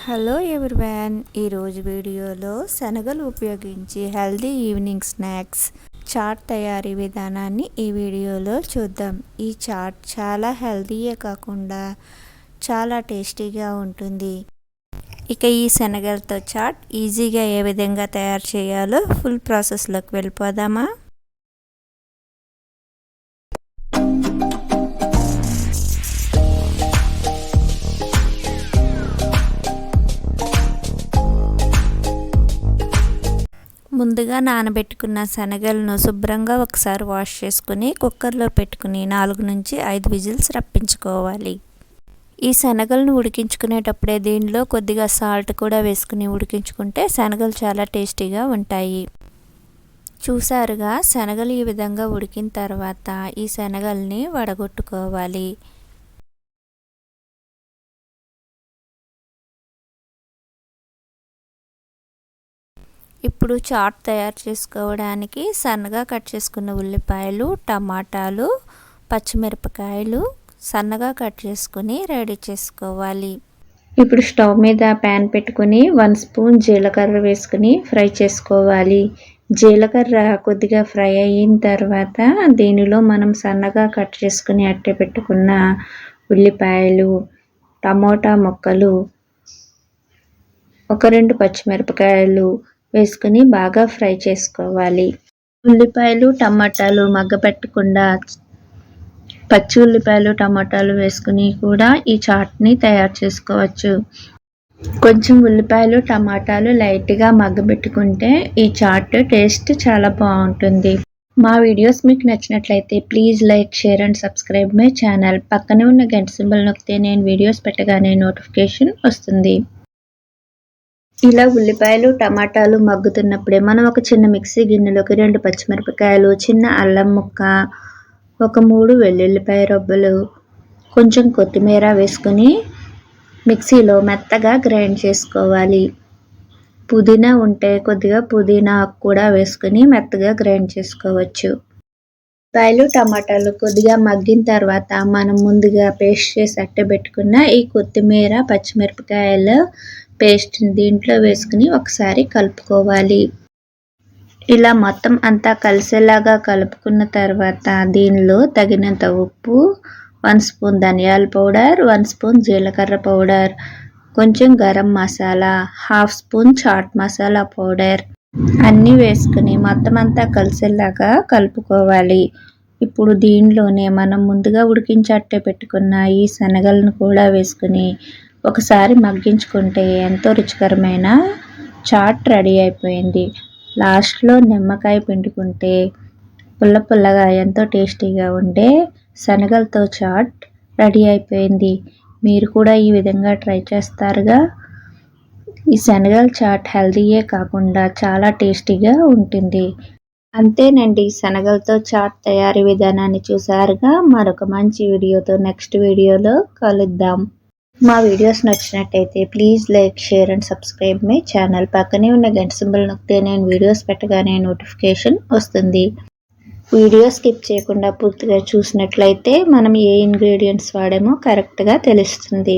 Hello everyone, ఈరోజు వీడియోలో శనగలు ఉపయోగించి హెల్దీ ఈవినింగ్ స్నాక్స్ చాట్ తయారీ విధానాన్ని ఈ వీడియోలో చూద్దాం. ఈ చాట్ చాలా హెల్దీయే కాకుండా చాలా టేస్టీగా ఉంటుంది. ఇక ఈ శనగలతో చాట్ ఈజీగా ఏ విధంగా తయారు చేయాలో ఫుల్ ప్రాసెస్లోకి వెళ్ళిపోదామా? ముందుగా నానబెట్టుకున్న శనగలను శుభ్రంగా ఒకసారి వాష్ చేసుకుని కుక్కర్లో పెట్టుకుని 4 నుంచి 5 విజిల్స్ రప్పించుకోవాలి. ఈ శనగలను ఉడికించుకునేటప్పుడే దీనిలో కొద్దిగా సాల్ట్ కూడా వేసుకుని ఉడికించుకుంటే శనగలు చాలా టేస్టీగా ఉంటాయి. చూసారుగా, శనగలు ఈ విధంగా ఉడికిన తర్వాత ఈ శనగల్ని వడగొట్టుకోవాలి. ఇప్పుడు చాట్ తయారు చేసుకోవడానికి సన్నగా కట్ చేసుకున్న ఉల్లిపాయలు, టమాటాలు, పచ్చిమిరపకాయలు సన్నగా కట్ చేసుకుని రెడీ చేసుకోవాలి. ఇప్పుడు స్టవ్ మీద ప్యాన్ పెట్టుకుని 1 స్పూన్ జీలకర్ర వేసుకుని ఫ్రై చేసుకోవాలి. జీలకర్ర కొద్దిగా ఫ్రై అయిన తర్వాత దీనిలో మనం సన్నగా కట్ చేసుకుని అట్టే పెట్టుకున్న ఉల్లిపాయలు, టమోటా ముక్కలు, 1-2 పచ్చిమిరపకాయలు వేసుకుని బాగా ఫ్రై చేసుకోవాలి. ఉల్లిపాయలు, టమాటాలు మగ్గపెట్టకుండా పచ్చి ఉల్లిపాయలు, టమాటాలు వేసుకుని కూడా ఈ చాట్ని తయారు చేసుకోవచ్చు. కొంచెం ఉల్లిపాయలు, టమాటాలు లైట్గా మగ్గబెట్టుకుంటే ఈ చాట్ టేస్ట్ చాలా బాగుంటుంది. మా వీడియోస్ మీకు నచ్చినట్లయితే please like, share and subscribe my channel. పక్కనే ఉన్న గంట సింబల్ నొక్కితే నేను వీడియోస్ పెట్టగానే నోటిఫికేషన్ వస్తుంది. ఇలా ఉల్లిపాయలు, టమాటాలు మగ్గుతున్నప్పుడే మనం ఒక చిన్న మిక్సీ గిన్నెలోకి 2 పచ్చిమిరపకాయలు, చిన్న అల్లం ముక్క, 3 వెల్లుల్లిపాయ రబ్బలు, కొంచెం కొత్తిమీర వేసుకుని మిక్సీలో మెత్తగా గ్రైండ్ చేసుకోవాలి. పుదీనా ఉంటే కొద్దిగా పుదీనా కూడా వేసుకుని మెత్తగా గ్రైండ్ చేసుకోవచ్చు. ఉల్లిపాయలు, టమాటాలు కొద్దిగా మగ్గిన తర్వాత మనం ముందుగా పేస్ట్ చేసి అట్టబెట్టుకున్న ఈ కొత్తిమీర, పచ్చిమిరపకాయల పేస్ట్ దీంట్లో వేసుకుని ఒకసారి కలుపుకోవాలి. ఇలా మొత్తం అంతా కలిసేలాగా కలుపుకున్న తర్వాత దీనిలో తగినంత ఉప్పు, 1 స్పూన్ ధనియాల పౌడర్, 1 స్పూన్ జీలకర్ర పౌడర్, కొంచెం గరం మసాలా, 1/2 స్పూన్ చాట్ మసాలా పౌడర్ అన్నీ వేసుకుని మొత్తం అంతా కలిసేలాగా కలుపుకోవాలి. ఇప్పుడు దీనిలోనే మనం ముందుగా ఉడికించట్టే పెట్టుకున్న ఈ శనగలను కూడా వేసుకుని ఒకసారి మగ్గించుకుంటే ఎంతో రుచికరమైన చాట్ రెడీ అయిపోయింది. లాస్ట్లో నిమ్మకాయ పిండుకుంటే పుల్ల పుల్లగా ఎంతో టేస్టీగా ఉండే శనగలతో చాట్ రెడీ అయిపోయింది. మీరు కూడా ఈ విధంగా ట్రై చేస్తారుగా. ఈ శనగల చాట్ హెల్తీయే కాకుండా చాలా టేస్టీగా ఉంటుంది. అంతేనండి, శనగలతో చాట్ తయారీ విధానాన్ని చూసారుగా. మరొక మంచి వీడియోతో నెక్స్ట్ వీడియోలో కలుద్దాం. మా వీడియోస్ నచ్చినట్టయితే please like, share and subscribe my channel. పక్కనే ఉన్న గంట సింబల్ నొక్కితే నేను వీడియోస్ పెట్టగానే నోటిఫికేషన్ వస్తుంది. వీడియో స్కిప్ చేయకుండా పూర్తిగా చూసినట్లయితే మనం ఏ ఇంగ్రీడియంట్స్ వాడామో కరెక్ట్గా తెలుస్తుంది.